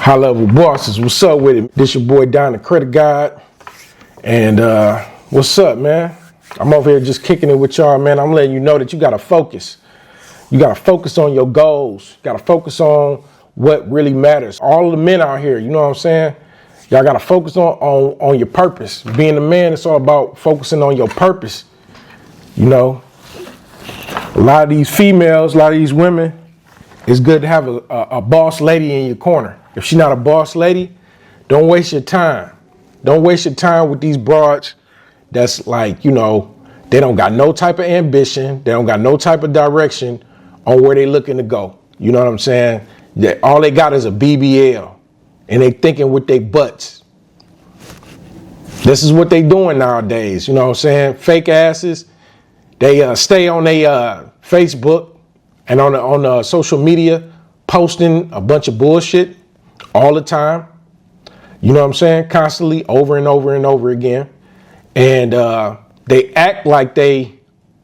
High level bosses, what's up with it? This your boy Don the Credit Guide. And what's up, man? I'm over here just kicking it with y'all, man. I'm letting you know that you gotta focus. You gotta focus on your goals. You gotta focus on what really matters. All of the men out here, you know what I'm saying? Y'all gotta focus on your purpose. Being a man, it's all about focusing on your purpose. You know, a lot of these females, a lot of these women, it's good to have a boss lady in your corner. If she's not a boss lady, don't waste your time. Don't waste your time with these broads that's like, you know, they don't got no type of ambition. They don't got no type of direction on where they looking to go. You know what I'm saying? All they got is a BBL and they thinking with their butts. This is what they doing nowadays. You know what I'm saying? Fake asses. They stay on their Facebook and on social media posting a bunch of bullshit all the time. You know what I'm saying? Constantly over and over and over again. And they act like they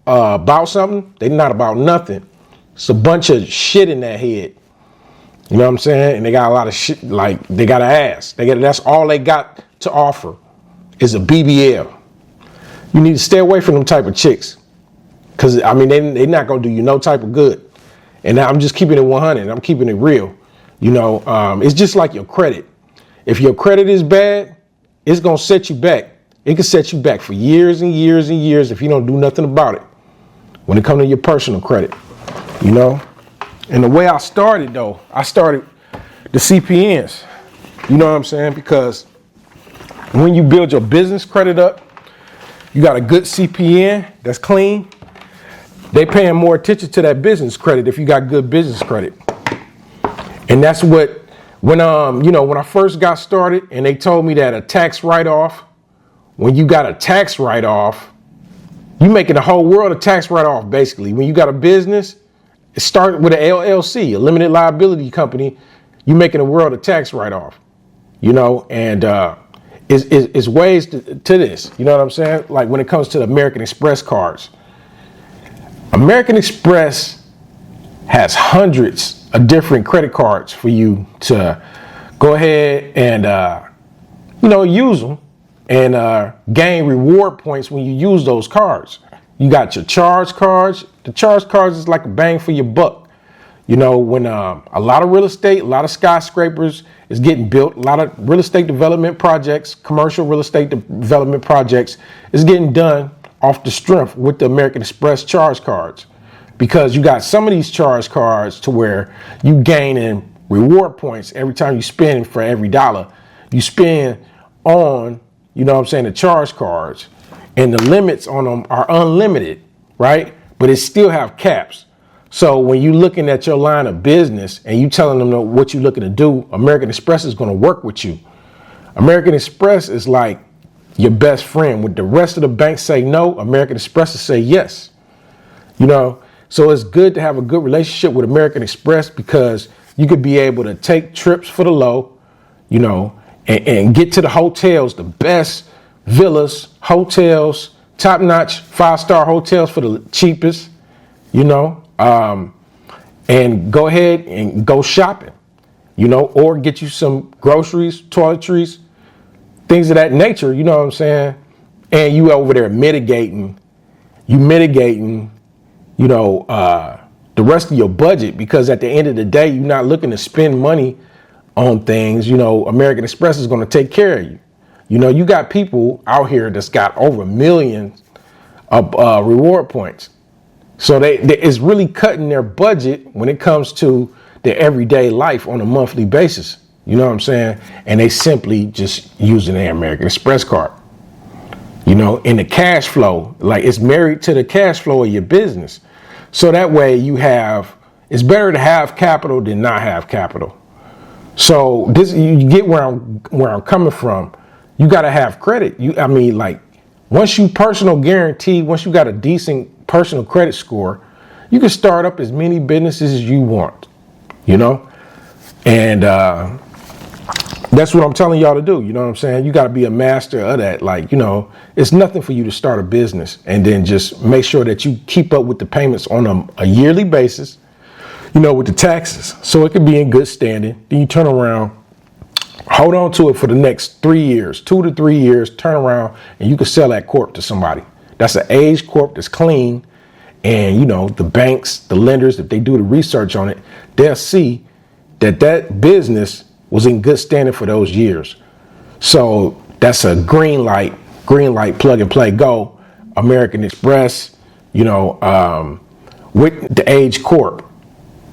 about something. They not about nothing. It's a bunch of shit in that head. You know what I'm saying? And they got a lot of shit, like they got an ass. That's all they got to offer is a BBL. You need to stay away from them type of chicks. Cause I mean, they not gonna do you no type of good. And I'm just keeping it 100. I'm keeping it real. You know, it's just like your credit. If your credit is bad, it's gonna set you back. It can set you back for years and years and years if you don't do nothing about it. When it comes to your personal credit, you know. And the way I started though, I started the CPNs. You know what I'm saying? Because when you build your business credit up, you got a good CPN that's clean. They paying more attention to that business credit if you got good business credit. And that's what, when I first got started and they told me that a tax write-off, when you got a tax write-off, you making the whole world a tax write-off basically. When you got a business, it started with an LLC, a limited liability company, you making the world a tax write-off, you know, and it's ways to this, you know what I'm saying? Like when it comes to the American Express cards. American Express has hundreds of different credit cards for you to go ahead and, use them and gain reward points when you use those cards. You got your charge cards. The charge cards is like a bang for your buck. You know, when a lot of real estate, a lot of skyscrapers is getting built, a lot of real estate development projects, commercial real estate development projects is getting done off the strength with the American Express charge cards. Because you got some of these charge cards to where you gain in reward points every time you spend for every dollar you spend on, you know what I'm saying, the charge cards. And the limits on them are unlimited, right? But it still have caps. So when you looking at your line of business and you telling them what you're looking to do, American Express is going to work with you. American Express is like your best friend. When the rest of the banks say no, American Express will say yes. You know, so it's good to have a good relationship with American Express because you could be able to take trips for the low, you know, and get to the hotels, the best villas, hotels, top-notch 5-star hotels for the cheapest, you know, and go ahead and go shopping, you know, or get you some groceries, toiletries, things of that nature, you know what I'm saying? And you over there mitigating, you know, the rest of your budget, because at the end of the day, you're not looking to spend money on things. You know, American Express is going to take care of you. You know, you got people out here that's got over millions of reward points. So they it's really cutting their budget when it comes to their everyday life on a monthly basis. You know what I'm saying? And they simply just using their American Express card. You know, in the cash flow, like it's married to the cash flow of your business. So that way it's better to have capital than not have capital. So this, you get where I'm coming from. You got to have credit. Once you personal guarantee, once you got a decent personal credit score, you can start up as many businesses as you want, you know? And that's what I'm telling y'all to do. You know what I'm saying? You got to be a master of that. Like, you know, it's nothing for you to start a business and then just make sure that you keep up with the payments on a yearly basis, you know, with the taxes. So it can be in good standing. Then you turn around Hold on to it for the next 3 years, 2 to 3 years, turn around and you can sell that corp to somebody. That's an aged corp that's clean. And, the banks, the lenders, if they do the research on it, they'll see that that business was in good standing for those years. So that's a green light, plug and play, go. American Express, with the Age Corp,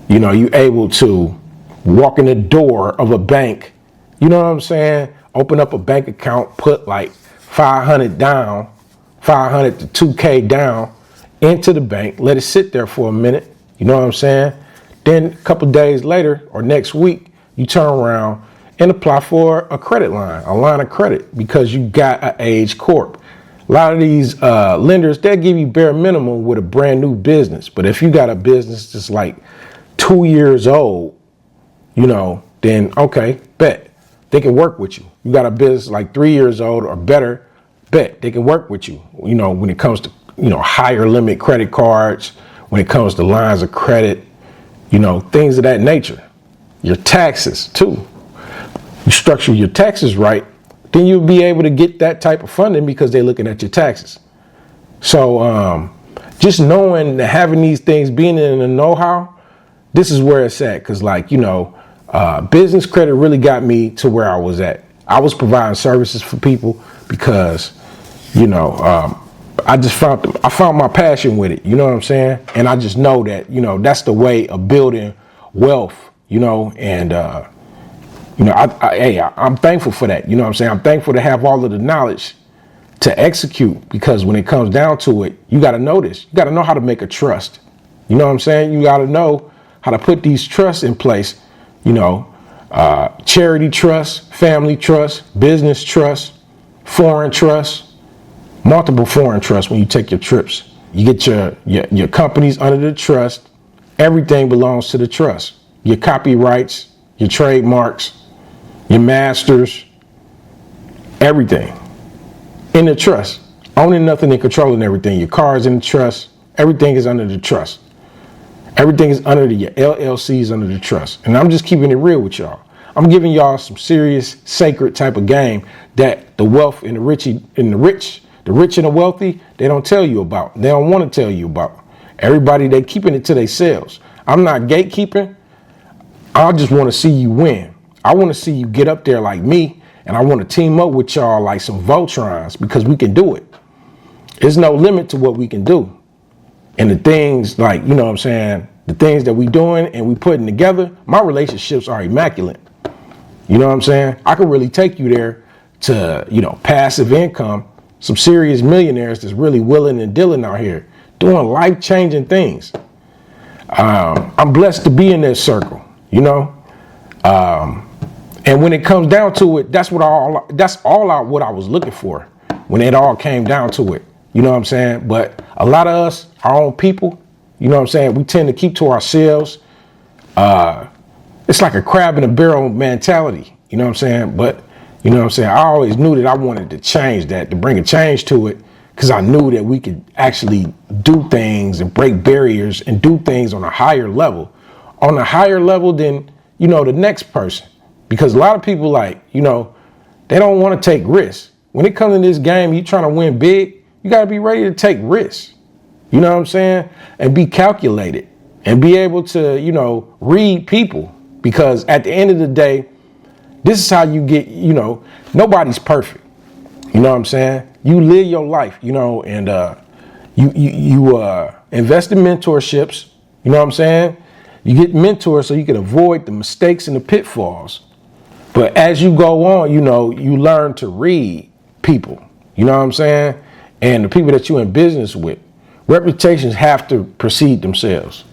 you able to walk in the door of a bank, you know what I'm saying? Open up a bank account, put like 500 down, 500 to 2K down into the bank, let it sit there for a minute, you know what I'm saying? Then a couple days later or next week, you turn around and apply for a credit line, a line of credit, because you got an Age Corp. A lot of these lenders, they'll give you bare minimum with a brand new business. But if you got a business that's like 2 years old, then okay, bet. They can work with you. You got a business like 3 years old or better, bet. They can work with you, when it comes to, higher limit credit cards, when it comes to lines of credit, things of that nature. Your taxes too. You structure your taxes right, then you'll be able to get that type of funding because they're looking at your taxes. So just knowing that having these things, being in the know-how, this is where it's at. Because business credit really got me to where I was at. I was providing services for people because, I found my passion with it. You know what I'm saying? And I just know that, that's the way of building wealth, and I'm thankful for that. You know what I'm saying? I'm thankful to have all of the knowledge to execute, because when it comes down to it, you got to know this. You got to know how to make a trust. You know what I'm saying? You got to know how to put these trusts in place, charity trust, family trust, business trust, foreign trust, multiple foreign trusts. When you take your trips, you get your companies under the trust. Everything belongs to the trust. Your copyrights, your trademarks, your masters, everything in the trust. Owning nothing and controlling everything. Your cars in the trust. Everything is under the trust. Everything is under your LLCs under the trust. And I'm just keeping it real with y'all. I'm giving y'all some serious, sacred type of game that the wealth and the rich and the wealthy, they don't tell you about. They don't want to tell you about. Everybody, they keeping it to themselves. I'm not gatekeeping. I just want to see you win. I want to see you get up there like me, and I want to team up with y'all like some Voltrons, because we can do it. There's no limit to what we can do. And the things like, the things that we doing and we putting together, my relationships are immaculate. You know what I'm saying? I can really take you there to, passive income, some serious millionaires that's really willing and dealing out here, doing life-changing things. I'm blessed to be in this circle, and when it comes down to it, that's what I was looking for when it all came down to it. You know what I'm saying? But a lot of us, our own people, you know what I'm saying? We tend to keep to ourselves. It's like a crab in a barrel mentality. You know what I'm saying? But, I always knew that I wanted to change that, to bring a change to it, because I knew that we could actually do things and break barriers and do things on a higher level. On a higher level than, the next person. Because a lot of people they don't want to take risks. When it comes to this game, you trying to win big, you got to be ready to take risks. You know what I'm saying? And be calculated and be able to, read people. Because at the end of the day, this is how you get, nobody's perfect. You know what I'm saying? You live your life, and you invest in mentorships. You know what I'm saying? You get mentors so you can avoid the mistakes and the pitfalls. But as you go on, you learn to read people. You know what I'm saying? And the people that you're in business with, reputations have to precede themselves.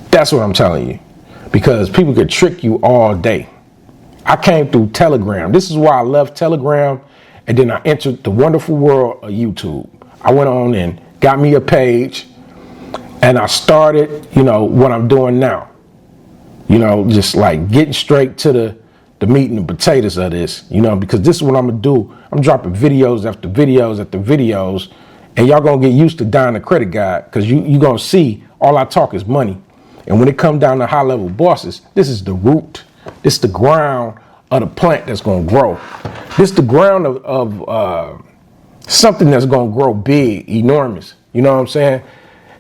That's what I'm telling you. Because people could trick you all day. I came through Telegram. This is why I left Telegram. And then I entered the wonderful world of YouTube. I went on and got me a page. And I started, what I'm doing now. Just like getting straight to the meat and the potatoes of this, because this is what I'm going to do. I'm dropping videos after videos after videos. And y'all going to get used to dying the credit guide, because you going to see all I talk is money. And when it comes down to high level bosses, this is the root. This is the ground of the plant that's going to grow. This the ground of something that's going to grow big, enormous. You know what I'm saying?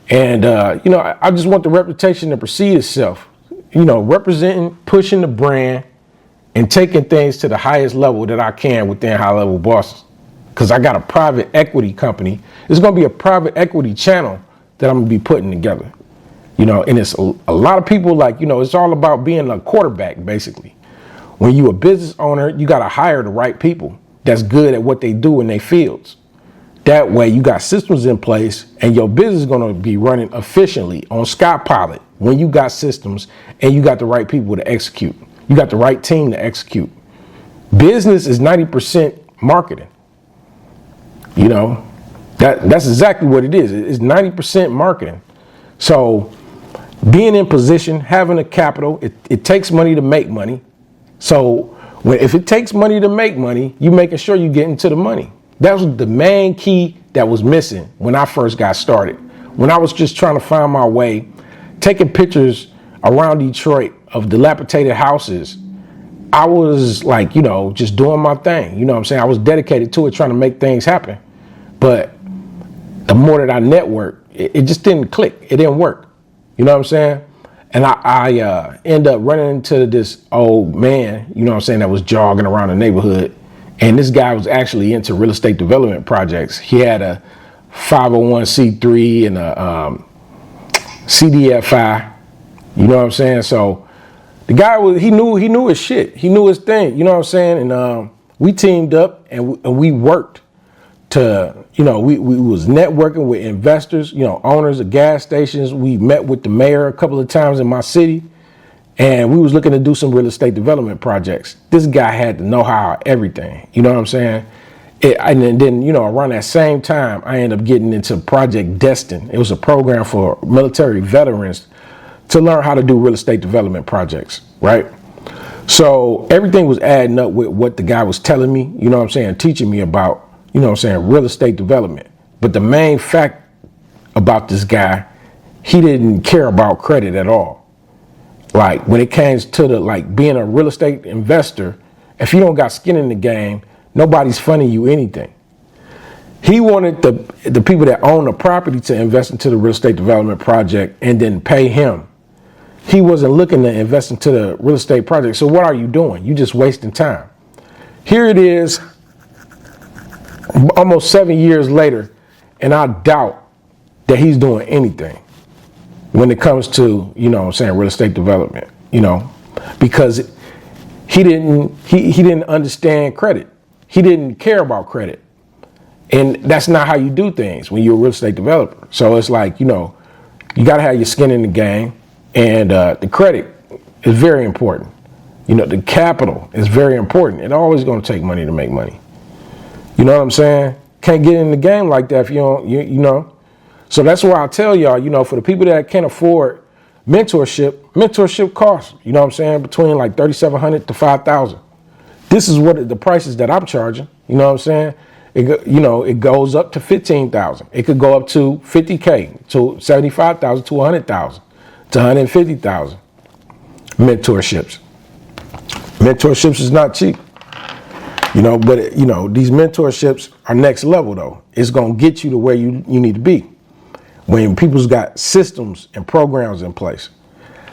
And, you know, I just want the reputation to precede itself, you know, representing, pushing the brand and taking things to the highest level that I can within High Level Bosses. Because I got a private equity company. It's going to be a private equity channel that I'm going to be putting together. You know, and it's a lot of people like, you know, it's all about being a quarterback, basically. When you a business owner, you got to hire the right people that's good at what they do in their fields. That way you got systems in place and your business is going to be running efficiently on Skypilot when you got systems and you got the right people to execute. You got the right team to execute. Business is 90% marketing. You know, that's exactly what it is. It's 90% marketing. So being in position, having a capital, it takes money to make money. So if it takes money to make money, you making sure you get into the money. That was the main key that was missing when I first got started. When I was just trying to find my way, taking pictures around Detroit of dilapidated houses, I was like, you know, just doing my thing. You know what I'm saying? I was dedicated to it, trying to make things happen. But the more that I networked, it just didn't click. It didn't work. You know what I'm saying? And I end up running into this old man, you know what I'm saying, that was jogging around the neighborhood. And this guy was actually into real estate development projects. He had a 501c3 and a CDFI. You know what I'm saying? So the guy he knew his shit. He knew his thing. You know what I'm saying? And we teamed up and we worked to, you know, we was networking with investors, you know, owners of gas stations. We met with the mayor a couple of times in my city, and we was looking to do some real estate development projects. This guy had the know-how of everything. You know what I'm saying? And then, you know, around that same time, I ended up getting into Project Destin. It was a program for military veterans to learn how to do real estate development projects, right? So everything was adding up with what the guy was telling me, you know what I'm saying, teaching me about, you know what I'm saying, real estate development. But the main fact about this guy, he didn't care about credit at all. Like when it came to the, like being a real estate investor, if you don't got skin in the game, nobody's funding you anything. He wanted the people that own the property to invest into the real estate development project and then pay him. He wasn't looking to invest into the real estate project. So what are you doing? You just wasting time. Here it is, almost 7 years later, and I doubt that he's doing anything when it comes to, you know what I'm saying, real estate development, you know, because he didn't understand credit. He didn't care about credit. And that's not how you do things when you're a real estate developer. So it's like, you know, you got to have your skin in the game, and the credit is very important. You know, the capital is very important. It's always going to take money to make money. You know what I'm saying? Can't get in the game like that if you don't, you know. So that's why I tell y'all, you know, for the people that can't afford mentorship costs, you know what I'm saying, between like $3,700 to $5,000. This is what the prices that I'm charging. You know what I'm saying? It goes up to $15,000. It could go up to $50K, to $75,000, to $100,000, to $150,000. Mentorships. Mentorships is not cheap. You know, but you know, these mentorships are next level though. It's gonna get you to where you need to be when people's got systems and programs in place.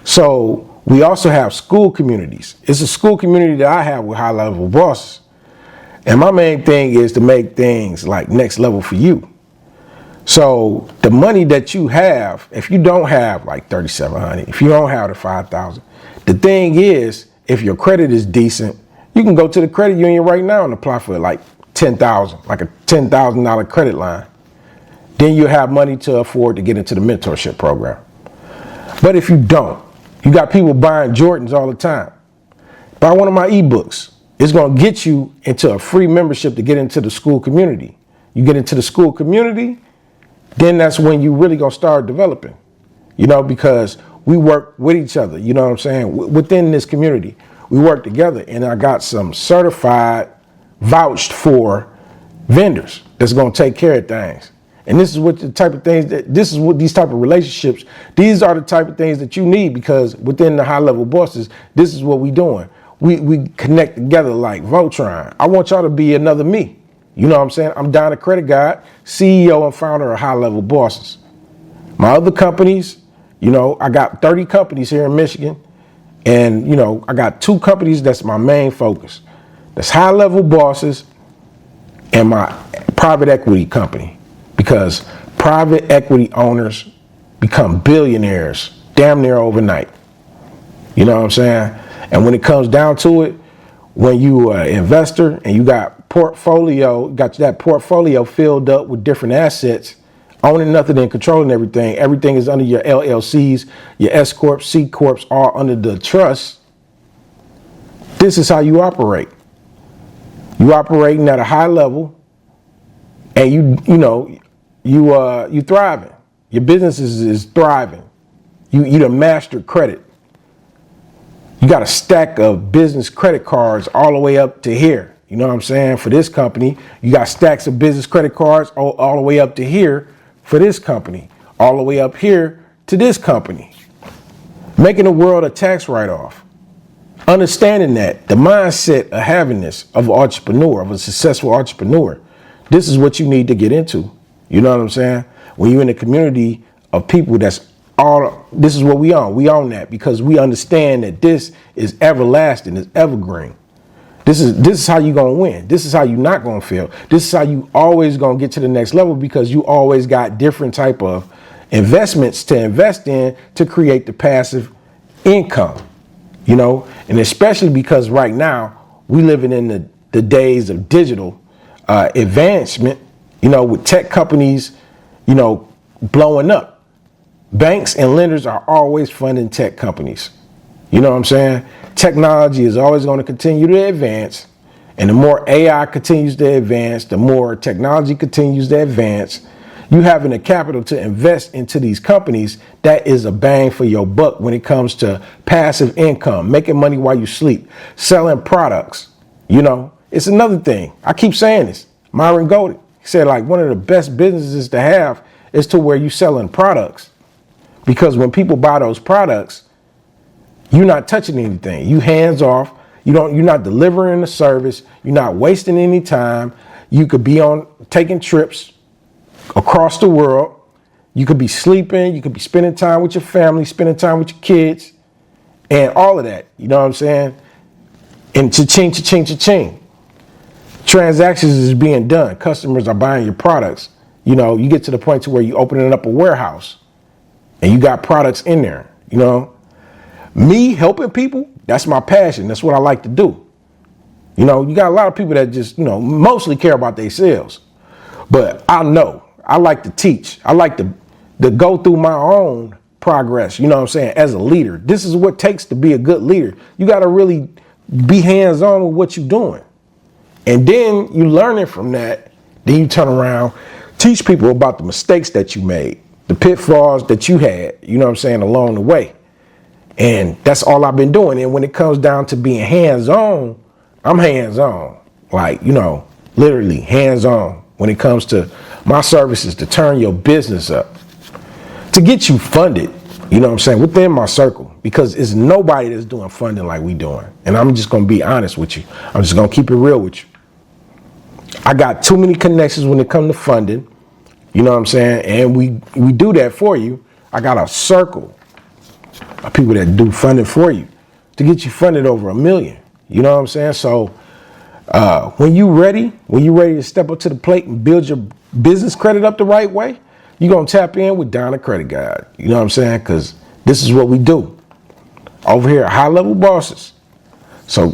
So we also have school communities. It's a school community that I have with High Level Bosses. And my main thing is to make things like next level for you. So the money that you have, if you don't have like $3,700, if you don't have the $5,000, the thing is, if your credit is decent, you can go to the credit union right now and apply for like $10,000, like a $10,000 credit line. Then you have money to afford to get into the mentorship program. But if you don't, you got people buying Jordans all the time. Buy one of my ebooks. It's going to get you into a free membership to get into the school community. You get into the school community, then that's when you really going to start developing, you know, because we work with each other, you know what I'm saying, within this community. We work together, and I got some certified, vouched for vendors that's going to take care of things. And this is what the type of things this is what these type of relationships, these are the type of things that you need, because within the High Level Bosses, this is what we doing. we connect together like Voltron. I want y'all to be another me. You know what I'm saying? I'm Don the Credit Guy, CEO and founder of High Level Bosses. My other companies, I got 30 companies here in Michigan. And, I got 2 companies that's my main focus. That's High Level Bosses and my private equity company. Because private equity owners become billionaires damn near overnight. You know what I'm saying? And when it comes down to it, when you are an investor and you got that portfolio filled up with different assets, owning nothing and controlling everything is under your LLCs, your S Corps, C Corps, all under the trust. This is how you operate. You operating at a high level, and you thriving. Your business is thriving. You done mastered credit. You got a stack of business credit cards all the way up to here. You know what I'm saying? For this company, you got stacks of business credit cards all the way up to here for this company, all the way up here to this company. Making the world a tax write-off. Understanding that, the mindset of having this, of an entrepreneur, of a successful entrepreneur, this is what you need to get into. You know what I'm saying? When you're in a community of people this is what we own. We own that because we understand that this is everlasting, it's evergreen. This is how you're going to win. This is how you're not going to fail. This is how you always going to get to the next level because you always got different type of investments to invest in to create the passive income, and especially because right now we living in the days of digital advancement, with tech companies, blowing up. Banks and lenders are always funding tech companies. You know what I'm saying? Technology is always going to continue to advance. And the more AI continues to advance, the more technology continues to advance. You having the capital to invest into these companies, that is a bang for your buck when it comes to passive income, making money while you sleep, selling products. It's another thing. I keep saying this. Myron Golden said one of the best businesses to have is to where you selling products. Because when people buy those products, you're not touching anything. You hands off. You're not delivering the service. You're not wasting any time. You could be taking trips across the world. You could be sleeping. You could be spending time with your family, spending time with your kids, and all of that. You know what I'm saying? And cha-ching, cha-ching, cha-ching. Transactions is being done. Customers are buying your products. You get to the point to where you opening up a warehouse. And you got products in there, Me helping people, that's my passion. That's what I like to do. You got a lot of people that just, mostly care about themselves. But I like to teach. I like to go through my own progress, as a leader. This is what it takes to be a good leader. You got to really be hands-on with what you're doing. And then you learning from that. Then you turn around, teach people about the mistakes that you made. The pitfalls that you had, along the way. And that's all I've been doing. And when it comes down to being hands-on, I'm hands-on. Literally hands-on when it comes to my services to turn your business up. To get you funded, within my circle. Because it's nobody that's doing funding like we doing. And I'm just going to be honest with you. I'm just going to keep it real with you. I got too many connections when it comes to funding. You know what I'm saying? And we do that for you. I got a circle of people that do funding for you to get you funded over $1 million. You know what I'm saying? So when you ready to step up to the plate and build your business credit up the right way, you're going to tap in with Don the Credit Guy. You know what I'm saying? Because this is what we do over here, High Level Bosses. So,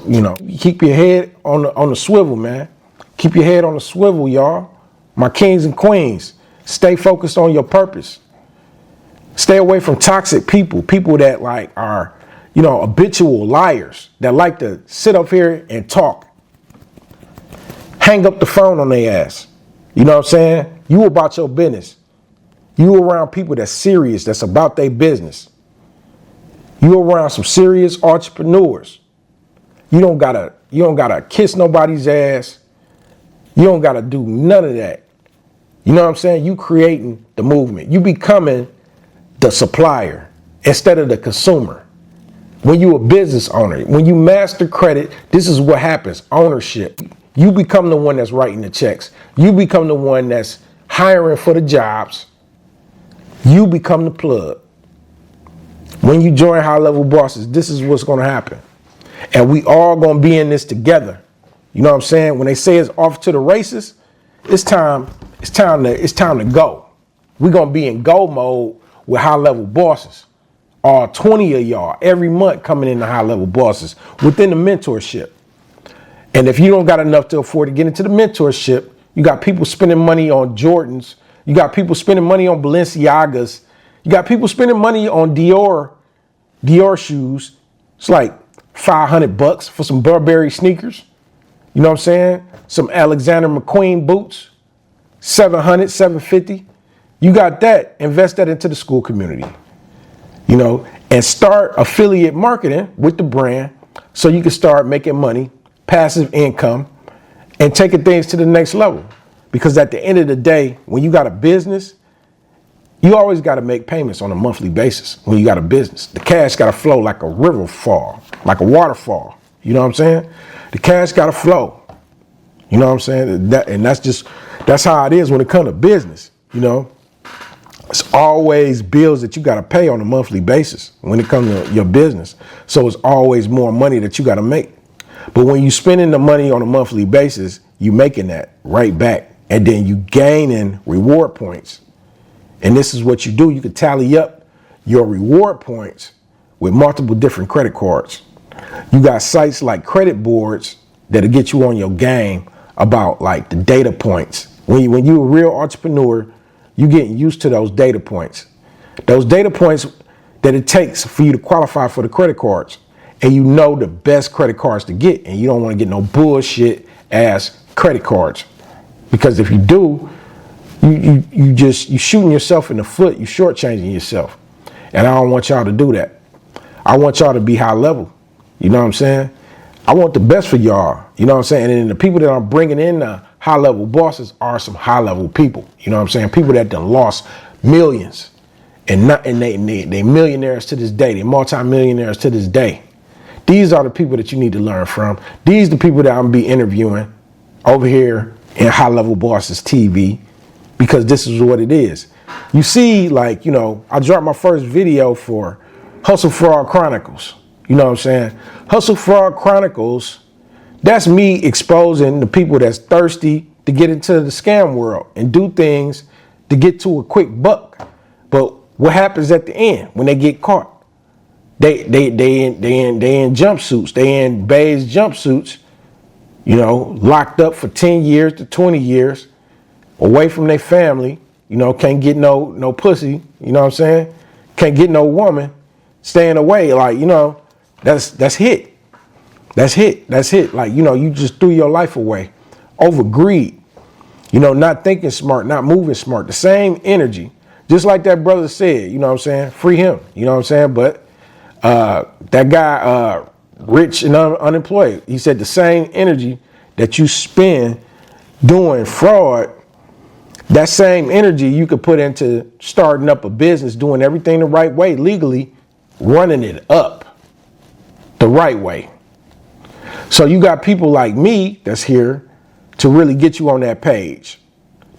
keep your head on the swivel, man. Keep your head on the swivel, y'all. My kings and queens. Stay focused on your purpose. Stay away from toxic people that are, habitual liars that like to sit up here and talk. Hang up the phone on their ass. You know what I'm saying? You about your business. You around people that's serious, that's about their business. You around some serious entrepreneurs. You don't gotta kiss nobody's ass. You don't gotta do none of that. You know what I'm saying? You creating the movement. You becoming the supplier instead of the consumer. When you're a business owner, when you master credit, this is what happens. Ownership. You become the one that's writing the checks. You become the one that's hiring for the jobs. You become the plug. When you join High Level Bosses, this is what's going to happen. And we all going to be in this together. You know what I'm saying? When they say it's off to the races, it's time to go. We're going to be in go mode with High Level Bosses. All 20 of y'all every month coming into High Level Bosses within the mentorship. And if you don't got enough to afford to get into the mentorship, you got people spending money on Jordans. You got people spending money on Balenciagas. You got people spending money on Dior shoes. It's like $500 for some Burberry sneakers. You know what I'm saying? Some Alexander McQueen boots, $700, $750. You got that. Invest that into the school community, you know, and start affiliate marketing with the brand so you can start making money, passive income, and taking things to the next level. Because at the end of the day, when you got a business, you always got to make payments on a monthly basis. When you got a business, the cash got to flow like a river fall, like a waterfall. You know what I'm saying? The cash got to flow. You know what I'm saying? That's how it is when it comes to business. You know, it's always bills that you got to pay on a monthly basis when it comes to your business. So it's always more money that you got to make. But when you spending the money on a monthly basis, you making that right back, and then you gaining reward points. And this is what you do. You can tally up your reward points with multiple different credit cards. You got sites like credit boards that'll get you on your game about like the data points. When you're a real entrepreneur, you getting used to those data points. Those data points that it takes for you to qualify for the credit cards. And you know the best credit cards to get, and you don't want to get no bullshit ass credit cards. Because if you do, you shooting yourself in the foot, you shortchanging yourself. And I don't want y'all to do that. I want y'all to be high level. You know what I'm saying? I want the best for y'all. You know what I'm saying? And the people that I'm bringing in high level bosses are some high level people. You know what I'm saying? People that done lost millions and they millionaires to this day. They multi-millionaires to this day. These are the people that you need to learn from. These are the people that I'm gonna be interviewing over here in High Level Bosses TV, because this is what it is. You see, like, you know, I dropped my first video for Hustle Fraud Chronicles. You know what I'm saying? Hustle Fraud Chronicles, that's me exposing the people that's thirsty to get into the scam world and do things to get to a quick buck. But what happens at the end when they get caught? They in jumpsuits. They in beige jumpsuits, you know, locked up for 10 years to 20 years, away from their family, you know, can't get no pussy, you know what I'm saying? Can't get no woman, staying away, like, you know, that's hit. That's hit. Like, you know, you just threw your life away over greed, you know, not thinking smart, not moving smart, the same energy, just like that brother said, you know what I'm saying? Free him, you know what I'm saying? But that guy, rich and unemployed, he said the same energy that you spend doing fraud, that same energy you could put into starting up a business, doing everything the right way, legally, running it up the right way. So you got people like me that's here to really get you on that page.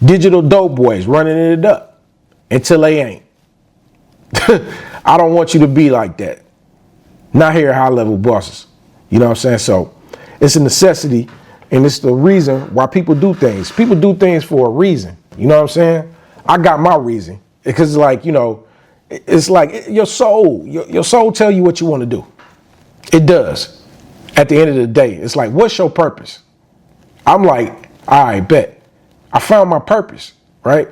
Digital dope boys running it up until they ain't. I don't want you to be like that. Not here at High Level Bosses. You know what I'm saying? So it's a necessity, and it's the reason why people do things. People do things for a reason. You know what I'm saying? I got my reason. Because, like, you know, it's like your soul tell you what you want to do. It does. At the end of the day, it's like, what's your purpose? I'm like, all right, bet. I found my purpose, right?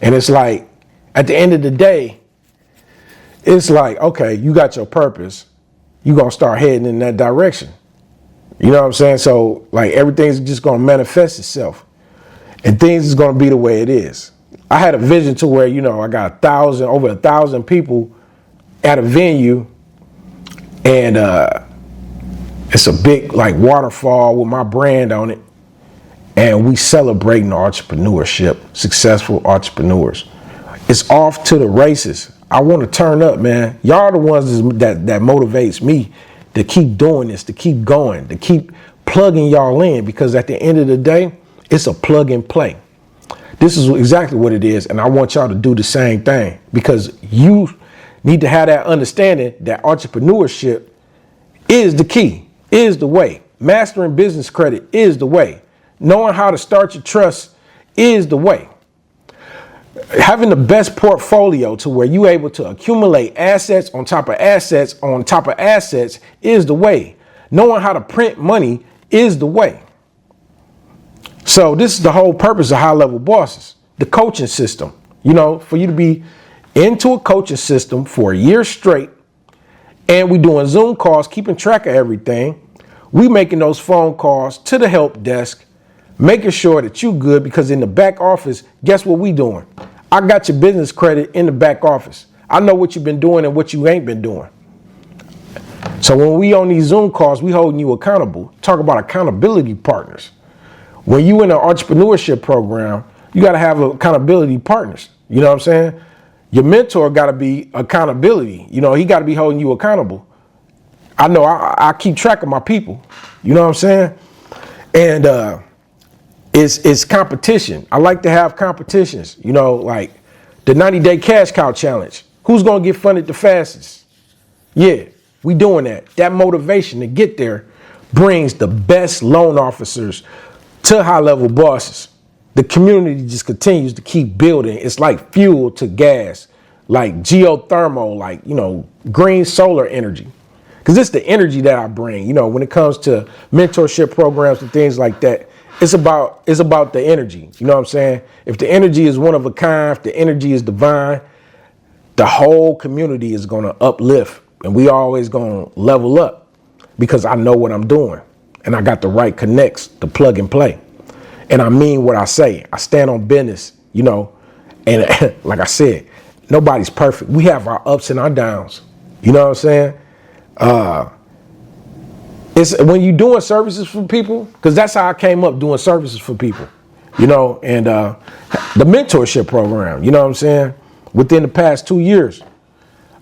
And it's like, at the end of the day, it's like, okay, you got your purpose. You're going to start heading in that direction. You know what I'm saying? So, like, everything's just going to manifest itself. And things is going to be the way it is. I had a vision to where, you know, I got over 1,000 people at a venue. And it's a big, like, waterfall with my brand on it. And we celebrating entrepreneurship, successful entrepreneurs. It's off to the races. I want to turn up, man. Y'all are the ones that motivates me to keep doing this, to keep going, to keep plugging y'all in, because at the end of the day, it's a plug and play. This is exactly what it is, and I want y'all to do the same thing, because you need to have that understanding that entrepreneurship is the key, is the way. Mastering business credit is the way. Knowing how to start your trust is the way. Having the best portfolio to where you're able to accumulate assets on top of assets on top of assets is the way. Knowing how to print money is the way. So this is the whole purpose of High Level Bosses, the coaching system. You know, for you to be into a coaching system for a year straight, and we doing Zoom calls, keeping track of everything. We making those phone calls to the help desk, making sure that you good, because in the back office, guess what we doing? I got your business credit in the back office. I know what you've been doing and what you ain't been doing. So when we on these Zoom calls, we holding you accountable. Talk about accountability partners. When you in an entrepreneurship program, you got to have accountability partners. You know what I'm saying? Your mentor got to be accountability. You know, he got to be holding you accountable. I know I keep track of my people. You know what I'm saying? And it's competition. I like to have competitions. You know, like the 90-day cash cow challenge. Who's going to get funded the fastest? Yeah, we doing that. That motivation to get there brings the best loan officers to High Level Bosses. The community just continues to keep building. It's like fuel to gas, like geothermal, like, you know, green solar energy. Because it's the energy that I bring. You know, when it comes to mentorship programs and things like that, it's about the energy. You know what I'm saying? If the energy is one of a kind, if the energy is divine, the whole community is going to uplift, and we always going to level up, because I know what I'm doing and I got the right connects to plug and play. And I mean what I say. I stand on business, you know, and like I said, nobody's perfect. We have our ups and our downs. You know what I'm saying? It's when you're doing services for people, because that's how I came up doing services for people, you know, and the mentorship program, you know what I'm saying? Within the past 2 years,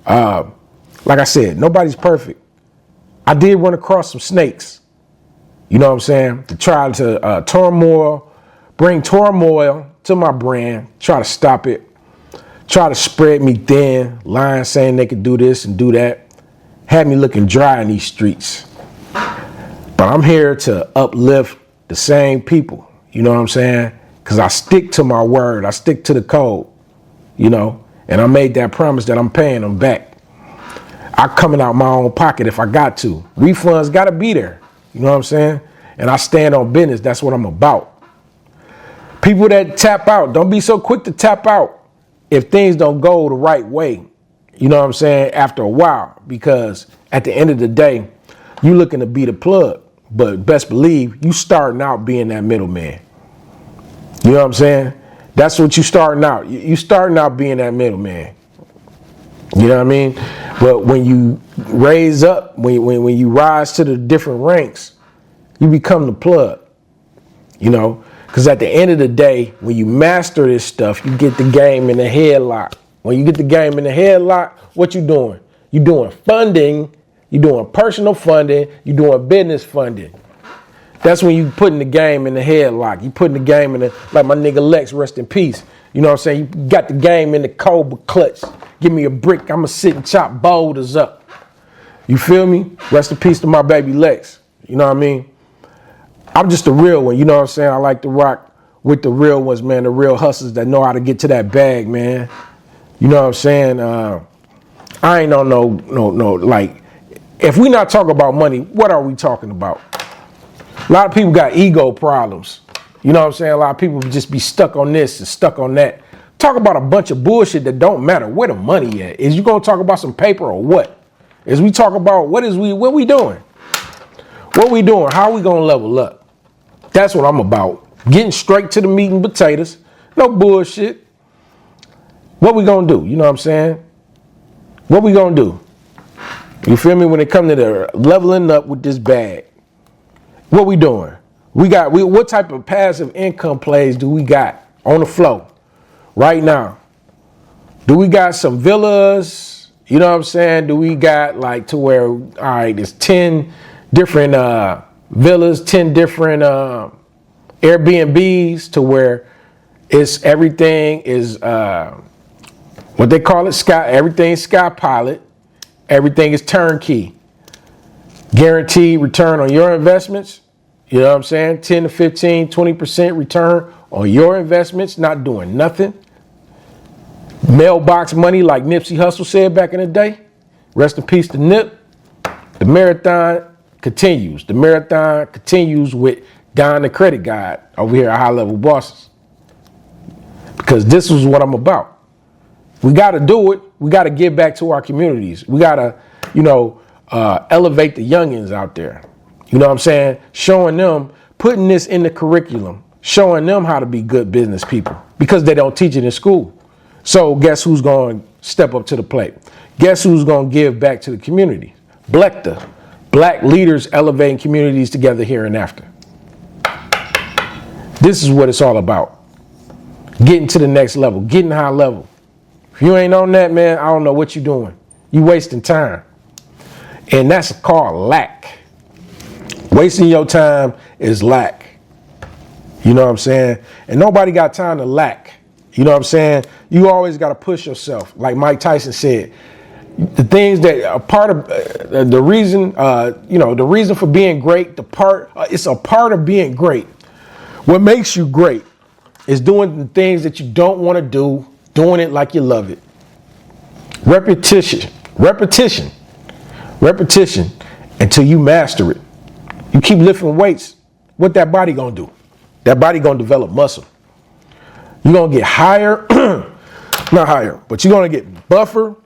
like I said, nobody's perfect. I did run across some snakes, you know what I'm saying, to try to bring turmoil to my brand, try to stop it, try to spread me thin, lying, saying they could do this and do that, had me looking dry in these streets. But I'm here to uplift the same people, you know what I'm saying? Because I stick to my word, I stick to the code, you know, and I made that promise that I'm paying them back. I'm coming out my own pocket if I got to. Refunds got to be there, you know what I'm saying? And I stand on business, that's what I'm about. People that tap out, don't be so quick to tap out if things don't go the right way, you know what I'm saying, after a while, because at the end of the day, you looking to be the plug, but best believe you starting out being that middleman. You know what I'm saying? That's what you starting out. You starting out being that middleman. You know what I mean? But when you raise up, when you rise to the different ranks, you become the plug. You know, because at the end of the day, when you master this stuff, you get the game in the headlock. When you get the game in the headlock, what you doing? You doing funding. You're doing personal funding. You're doing business funding. That's when you putting the game in the headlock. You putting the game in the, like my nigga Lex, rest in peace. You know what I'm saying? You got the game in the Cobra clutch. Give me a brick. I'm going to sit and chop boulders up. You feel me? Rest in peace to my baby Lex. You know what I mean? I'm just a real one. You know what I'm saying? I like to rock with the real ones, man. The real hustlers that know how to get to that bag, man. You know what I'm saying? I ain't on no, like, if we not talking about money, what are we talking about? A lot of people got ego problems. You know what I'm saying? A lot of people just be stuck on this and stuck on that. Talk about a bunch of bullshit that don't matter. Where the money at? Is you gonna talk about some paper or what? Is we talk about what we doing? What we doing? How we gonna level up? That's what I'm about. Getting straight to the meat and potatoes. No bullshit. What we gonna do? You know what I'm saying? What we gonna do? You feel me? When it comes to the leveling up with this bag, what we doing? What type of passive income plays do we got on the flow right now? Do we got some villas? You know what I'm saying? Do we got like to where, all right, there's 10 different villas, 10 different Airbnbs to where it's everything is what they call it, everything's sky pilot, everything is turnkey. Guaranteed return on your investments. You know what I'm saying? 10 to 15, 20% return on your investments, not doing nothing. Mailbox money, like Nipsey Hussle said back in the day. Rest in peace to Nip. The marathon continues. The marathon continues with Don the Credit Guy over here at High Level Bosses. Because this is what I'm about. We got to do it. We got to give back to our communities. We got to, elevate the youngins out there. You know what I'm saying? Showing them, putting this in the curriculum, showing them how to be good business people because they don't teach it in school. So guess who's going to step up to the plate? Guess who's going to give back to the community? BLECTA, Black Leaders Elevating Communities Together Hereinafter. This is what it's all about. Getting to the next level, getting high level. If you ain't on that, man, I don't know what you're doing. You wasting time. And that's called lack. Wasting your time is lack. You know what I'm saying? And nobody got time to lack. You know what I'm saying? You always got to push yourself. Like Mike Tyson said, the things that are part of the reason, the reason for being great, it's a part of being great. What makes you great is doing the things that you don't want to do, doing it like you love it. Repetition until you master it. You keep lifting weights, what that body gonna do? That body gonna develop muscle. You're gonna get higher, not higher, but you're gonna get buffer,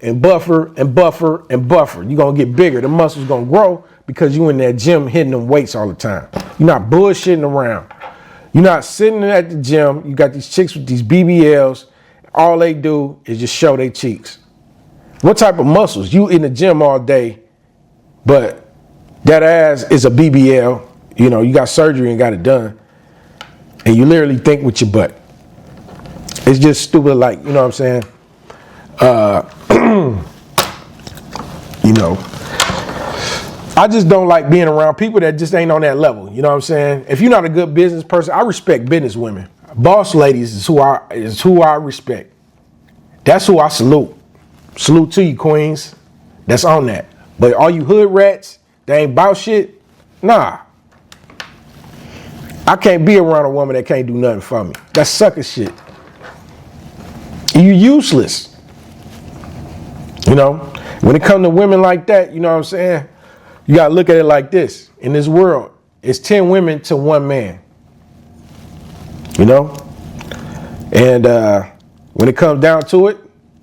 and buffer. You're gonna get bigger. The muscle's gonna grow because you in that gym hitting them weights all the time. You're not bullshitting around. You're not sitting at the gym. You got these chicks with these BBLs. All they do is just show their cheeks. What type of muscles? You in the gym all day, but that ass is a BBL. You know, you got surgery and got it done. And you literally think with your butt. It's just stupid, like, you know what I'm saying? I just don't like being around people that just ain't on that level. You know what I'm saying? If you're not a good business person, I respect business women. Boss ladies is who I respect. That's who I salute. Salute to you, queens. That's on that. But all you hood rats that ain't about shit, nah. I can't be around a woman that can't do nothing for me. That's sucker shit. You useless. You know, when it comes to women like that, you know what I'm saying? You gotta look at it like this. In this world, it's 10 women to 1 man. You know? And when it comes down to it,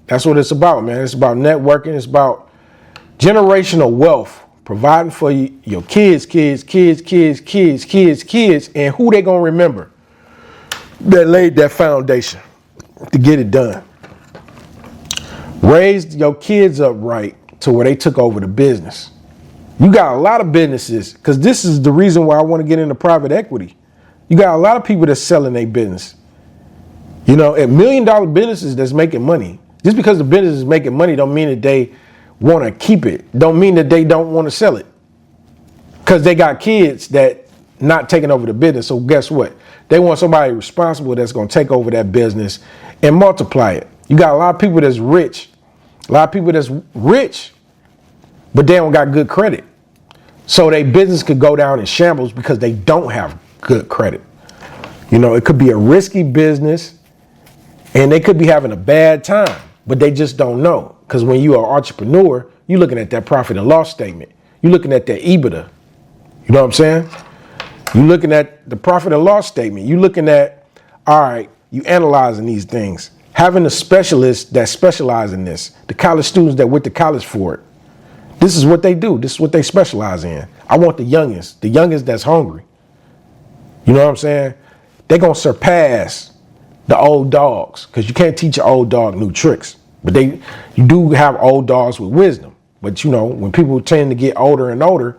that's what it's about, man. It's about networking. It's about generational wealth, providing for your kids, and who they gonna remember that laid that foundation to get it done. Raise your kids up right to where they took over the business. You got a lot of businesses, because this is the reason why I want to get into private equity. You got a lot of people that's selling their business. You know, at $1 million businesses that's making money. Just because the business is making money don't mean that they want to keep it. Don't mean that they don't want to sell it. Because they got kids that not taking over the business. So guess what? They want somebody responsible that's going to take over that business and multiply it. You got a lot of people that's rich. A lot of people that's rich, but they don't got good credit. So their business could go down in shambles because they don't have good credit. You know, it could be a risky business and they could be having a bad time, but they just don't know. Because when you are an entrepreneur, you're looking at that profit and loss statement. You're looking at that EBITDA. You know what I'm saying? You're looking at the profit and loss statement. You're looking at, all right, you analyzing these things. Having a specialist that specialize in this, the college students that went to college for it. This is what they do. This is what they specialize in. I want the youngest that's hungry. You know what I'm saying? They're going to surpass the old dogs, because you can't teach an old dog new tricks. But you do have old dogs with wisdom. But, you know, when people tend to get older and older,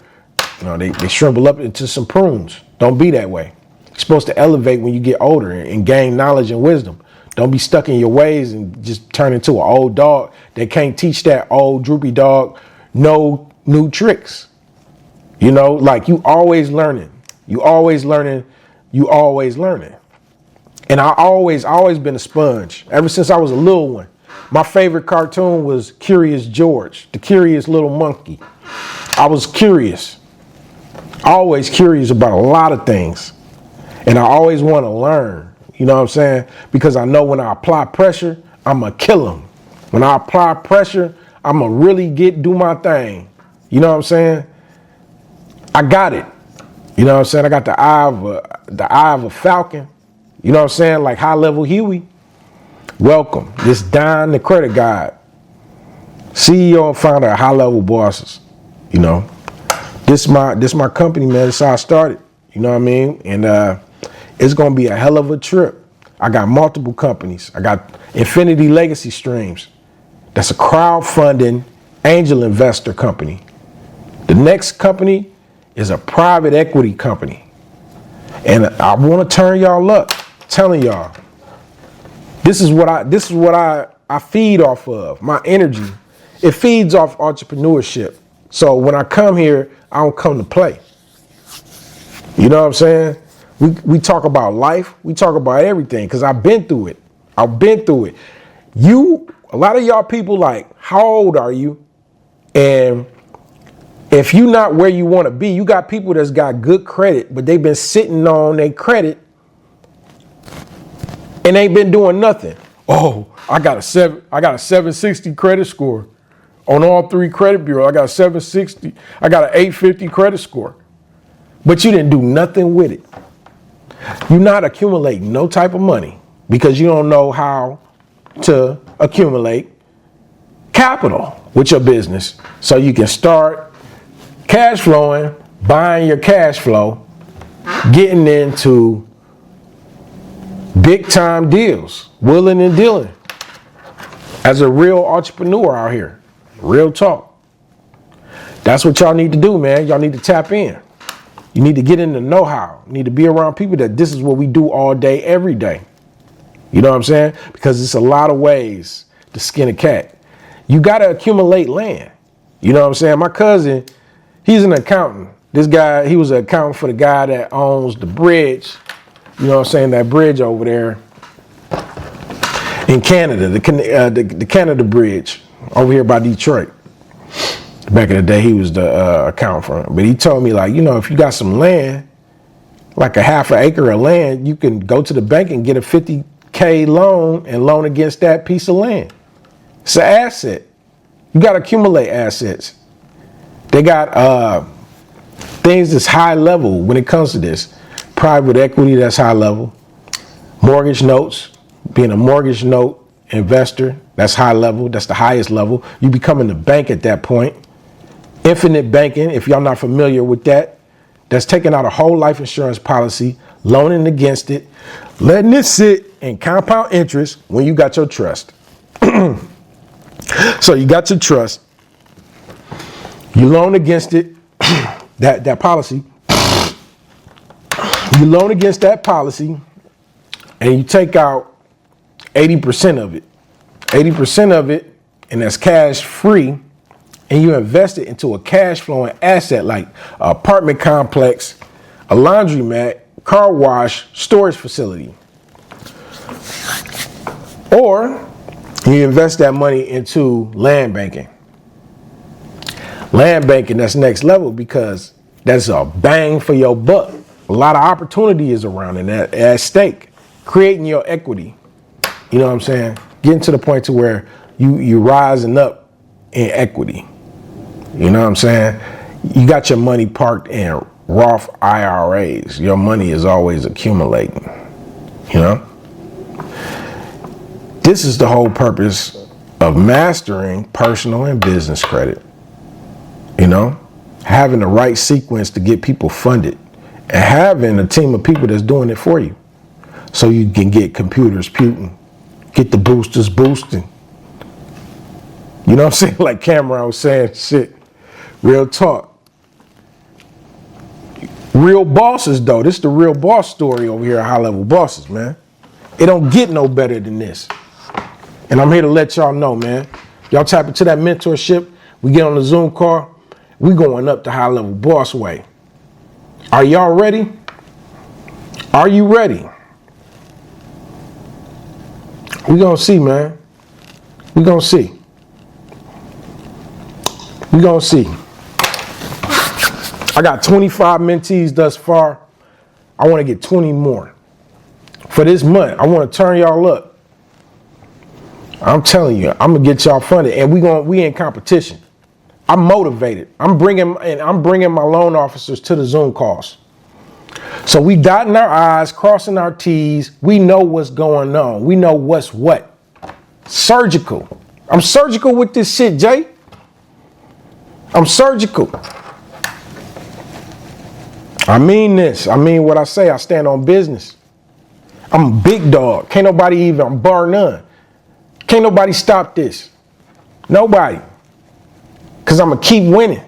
you know, they shrivel up into some prunes. Don't be that way. You're supposed to elevate when you get older and gain knowledge and wisdom. Don't be stuck in your ways and just turn into an old dog that can't teach that old droopy dog no new tricks. You know, like you always learning. You always learning. You always learning. And I always been a sponge ever since I was a little one. My favorite cartoon was Curious George, the curious little monkey. I was curious, always curious about a lot of things. And I always want to learn, you know what I'm saying? Because I know when I apply pressure, I'm going to kill them. When I apply pressure, I'm going to really do my thing. You know what I'm saying? I got it. You know what I'm saying? I got the eye of a falcon. You know what I'm saying? Like high level Huey. Welcome. This Don the Credit Guy, CEO and founder of High Level Bosses. You know, this my company, man. This is how I started. You know what I mean? And it's gonna be a hell of a trip. I got multiple companies. I got Infinity Legacy Streams. That's a crowdfunding angel investor company. The next company is a private equity company. And I want to turn y'all up, telling y'all, this is what I feed off of. My energy, it feeds off entrepreneurship. So when I come here, I don't come to play. You know what I'm saying? We talk about life. We talk about everything because I've been through it. I've been through it. A lot of y'all people like, how old are you? And if you're not where you want to be, you got people that's got good credit, but they've been sitting on their credit and ain't been doing nothing. Oh, I got a 760 credit score on all 3 credit bureaus. I got a 760. I got an 850 credit score, but you didn't do nothing with it. You're not accumulating no type of money because you don't know how to accumulate capital with your business so you can start cash flowing, buying your cash flow, getting into big time deals, willing and dealing as a real entrepreneur out here. Real talk. That's what y'all need to do, man. Y'all need to tap in. You need to get in the know-how. You need to be around people that this is what we do all day, every day. You know what I'm saying? Because it's a lot of ways to skin a cat. You got to accumulate land. You know what I'm saying? My cousin, he's an accountant. This guy, he was an accountant for the guy that owns the bridge. You know what I'm saying? That bridge over there in Canada, the Canada Bridge over here by Detroit. Back in the day, he was the accountant for him. But he told me, like, you know, if you got some land, like a half an acre of land, you can go to the bank and get a $50K loan and loan against that piece of land. It's an asset. You got to accumulate assets. They got things that's high level when it comes to this. Private equity, that's high level. Mortgage notes, being a mortgage note investor, that's high level. That's the highest level. You becoming the bank at that point. Infinite banking, if y'all not familiar with that, that's taking out a whole life insurance policy, loaning against it, letting it sit and compound interest when you got your trust. So you got your trust, you loan against it, that policy, you loan against that policy, and you take out 80% of it. 80% of it, and that's cash free, and you invest it into a cash flowing asset like an apartment complex, a laundromat, car wash, storage facility. Or you invest that money into land banking. Land banking, that's next level because that's a bang for your buck. A lot of opportunity is around and at stake. Creating your equity. You know what I'm saying? Getting to the point to where you rising up in equity. You know what I'm saying? You got your money parked in Roth IRAs. Your money is always accumulating. You know? This is the whole purpose of mastering personal and business credit. You know? Having the right sequence to get people funded and having a team of people that's doing it for you. So you can get computers puting, get the boosters boosting. You know what I'm saying? Like Cameron was saying, shit. Real talk. Real bosses, though. This is the real boss story over here at High Level Bosses, man. It don't get no better than this. And I'm here to let y'all know, man. Y'all tap into that mentorship. We get on the Zoom call. We going up the high level boss way. Are y'all ready? Are you ready? We gonna see, man. We gonna see. We gonna see. I got 25 mentees thus far. I want to get 20 more. For this month, I want to turn y'all up. I'm telling you, I'm gonna get y'all funded, and we in competition. I'm motivated. I'm bringing my loan officers to the Zoom calls. So we dotting our I's, crossing our T's. We know what's going on. We know what's what. Surgical. I'm surgical with this shit, Jay. I'm surgical. I mean this. I mean what I say. I stand on business. I'm a big dog. Can't nobody even, bar none. Can't nobody stop this. Nobody. Because I'm going to keep winning.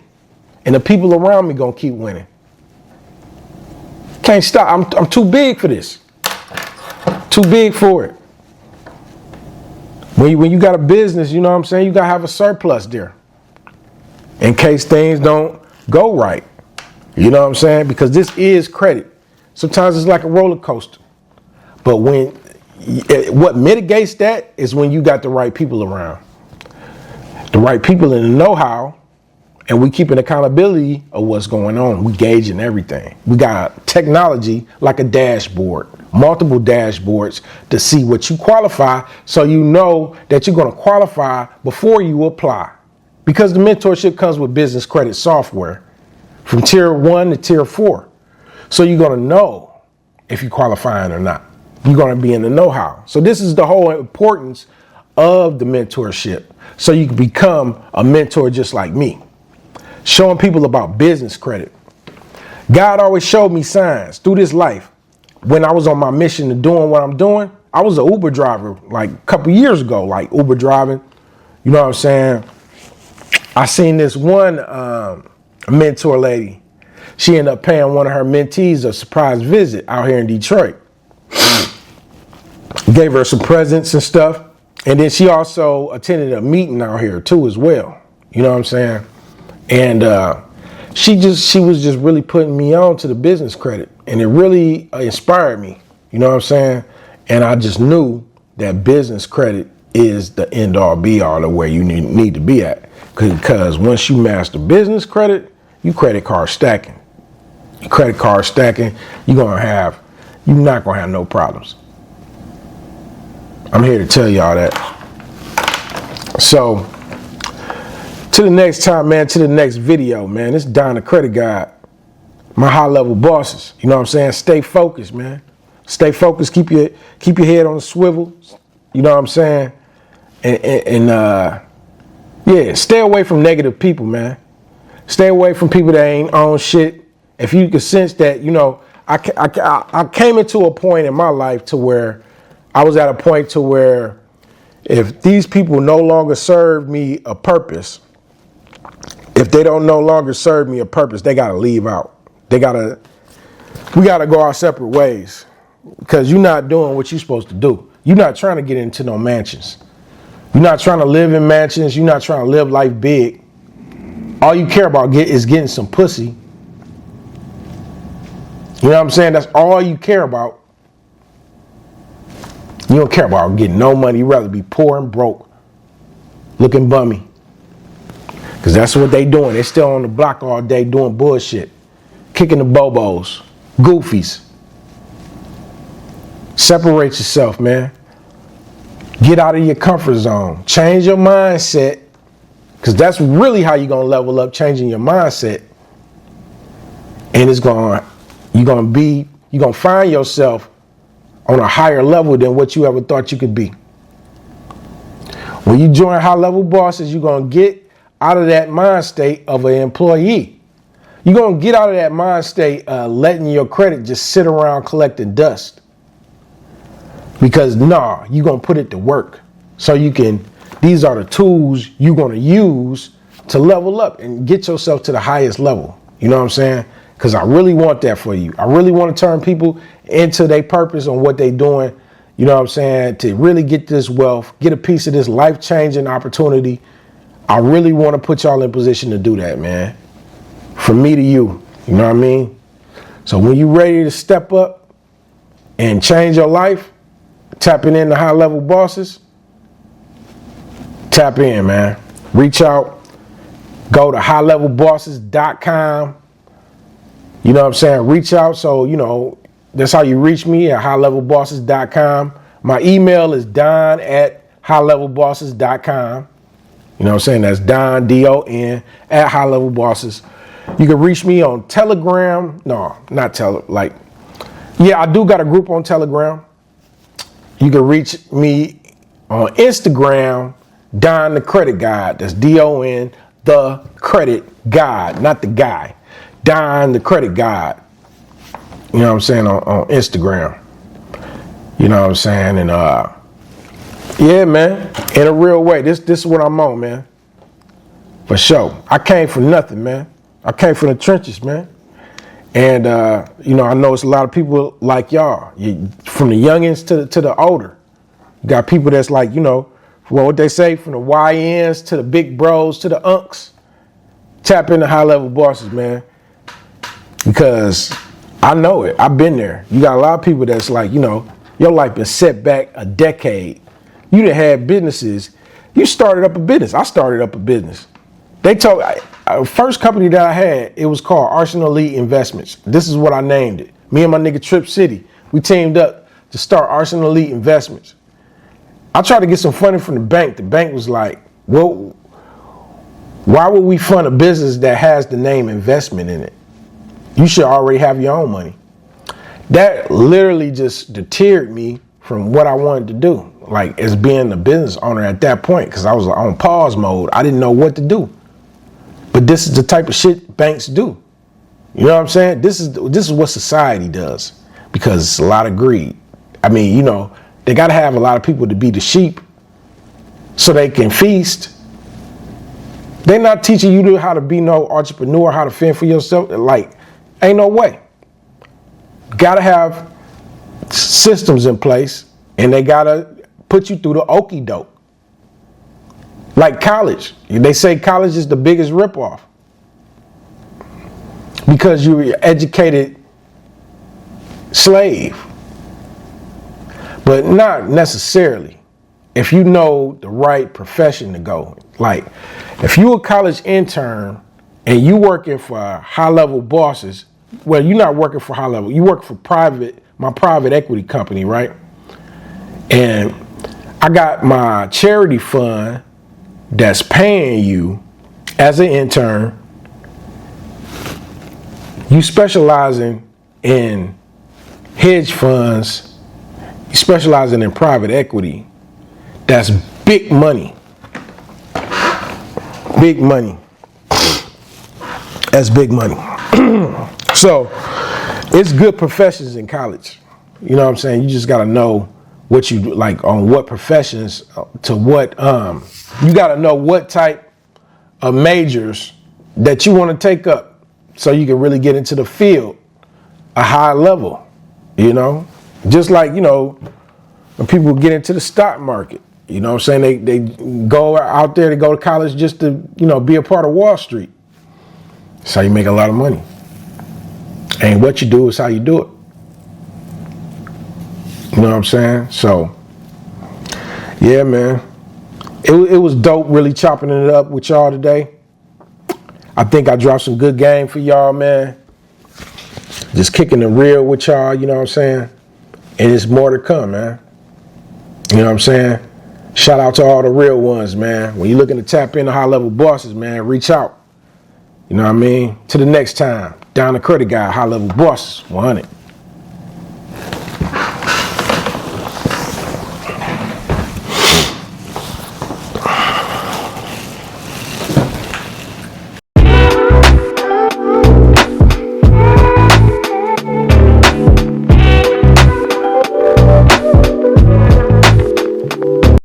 And the people around me going to keep winning. Can't stop. I'm too big for this. Too big for it. When you got a business, you know what I'm saying, you got to have a surplus there. In case things don't go right. You know what I'm saying? Because this is credit. Sometimes it's like a roller coaster. But what mitigates that is when you got the right people around. The right people in the know-how, and we keep an accountability of what's going on. We gauging everything. We got technology like a dashboard, multiple dashboards to see what you qualify, so you know that you're going to qualify before you apply. Because the mentorship comes with business credit software from tier 1 to tier 4. So you're going to know if you're qualifying or not. You're going to be in the know-how. So this is the whole importance of the mentorship. So you can become a mentor just like me. Showing people about business credit. God always showed me signs through this life. When I was on my mission to doing what I'm doing, I was an Uber driver like a couple years ago, like Uber driving. You know what I'm saying? I seen this one mentor lady. She ended up paying one of her mentees a surprise visit out here in Detroit. Gave her some presents and stuff. And then she also attended a meeting out here too as well. You know what I'm saying? And she was just really putting me on to the business credit. And it really inspired me. You know what I'm saying? And I just knew that business credit is the end all be all of where you need to be at. Because once you master business credit, you credit card stacking. You credit card stacking, you're not gonna have no problems. I'm here to tell y'all that. So, to the next time, man, to the next video, man. This is Don the Credit Guy. My high level bosses. You know what I'm saying? Stay focused, man. Stay focused. Keep your head on the swivel. You know what I'm saying? Yeah, stay away from negative people, man. Stay away from people that ain't on shit. If you can sense that, you know, I came into a point in my life to where I was at a point to where if these people no longer serve me a purpose, if they don't no longer serve me a purpose, they gotta leave out. We gotta go our separate ways, because you're not doing what you're supposed to do. You're not trying to get into no mansions. You're not trying to live in mansions. You're not trying to live life big. All you care about is getting some pussy. You know what I'm saying? That's all you care about. You don't care about getting no money. You'd rather be poor and broke, looking bummy. Because that's what they doing. They still on the block all day doing bullshit. Kicking the bobos. Goofies. Separate yourself, man. Get out of your comfort zone. Change your mindset. Because that's really how you're going to level up, changing your mindset. And you're going to find yourself on a higher level than what you ever thought you could be. When you join high level bosses, you're going to get out of that mind state of an employee. You're going to get out of that mind state letting your credit just sit around collecting dust. Because you're going to put it to work. So these are the tools you're going to use to level up and get yourself to the highest level. You know what I'm saying? Because I really want that for you. I really want to turn people into their purpose on what they're doing you know what I'm saying, to really get this wealth, get a piece of this life-changing opportunity, I really want to put y'all in position to do that, man. From me to you, you know what I mean? So when you ready to step up and change your life, tapping into high-level bosses, tap in, man. Reach out. Go to highlevelbosses.com. You know what I'm saying? Reach out. So, you know, that's how you reach me, at highlevelbosses.com. My email is don@highlevelbosses.com. You know what I'm saying? That's Don, D-O-N, at highlevelbosses. You can reach me on Telegram. No, not I do got a group on Telegram. You can reach me on Instagram, Don the Credit Guide. That's D-O-N, the Credit Guide, not the guy. Don the Credit Guide. You know what I'm saying, on Instagram. You know what I'm saying? And yeah, man, in a real way, this is what I'm on, man. For sure. I came from nothing, man. I came from the trenches, man. And you know, I know it's a lot of people like y'all, from the youngins to the older. You got people that's like, you know, what they say, from the YNs to the big bros to the unks. Tap into high level bosses, man. Because I know it. I've been there. You got a lot of people that's like, you know, your life been set back a decade. You done had businesses. You started up a business. I started up a business. They told first company that I had, it was called Arsenal Elite Investments. This is what I named it. Me and my nigga Trip City, we teamed up to start Arsenal Elite Investments. I tried to get some funding from the bank. The bank was like, well, why would we fund a business that has the name investment in it? You should already have your own money. That literally just deterred me from what I wanted to do, like as being a business owner at that point, because I was on pause mode. I didn't know what to do. But this is the type of shit banks do. You know what I'm saying? This is what society does, because it's a lot of greed. I mean, you know, they got to have a lot of people to be the sheep so they can feast. They're not teaching you how to be no entrepreneur, how to fend for yourself. Like, ain't no way. Got to have systems in place, and they got to put you through the okie doke. Like college. They say college is the biggest ripoff because you're an educated slave. But not necessarily. If you know the right profession to go. Like, if you're a college intern and you working for high-level bosses, well, you're not working for high-level. You work for my private equity company, right? And I got my charity fund that's paying you as an intern. You specializing in hedge funds, you specializing in private equity. That's big money. Big money. That's big money. So it's good professions in college. You know what I'm saying? You just got to know what you do, like on what professions to what, you got to know what type of majors that you want to take up so you can really get into the field a high level, you know? Just like, you know, when people get into the stock market, you know what I'm saying? They go out there to go to college just to, you know, be a part of Wall Street. That's how you make a lot of money. And what you do is how you do it. You know what I'm saying? So, yeah, man. It was dope really chopping it up with y'all today. I think I dropped some good game for y'all, man. Just kicking the real with y'all, you know what I'm saying? And it's more to come, man. You know what I'm saying? Shout out to all the real ones, man. When you're looking to tap into high-level bosses, man, reach out. You know what I mean? Till the next time. Down the Credit Guy, high-level bosses, 100.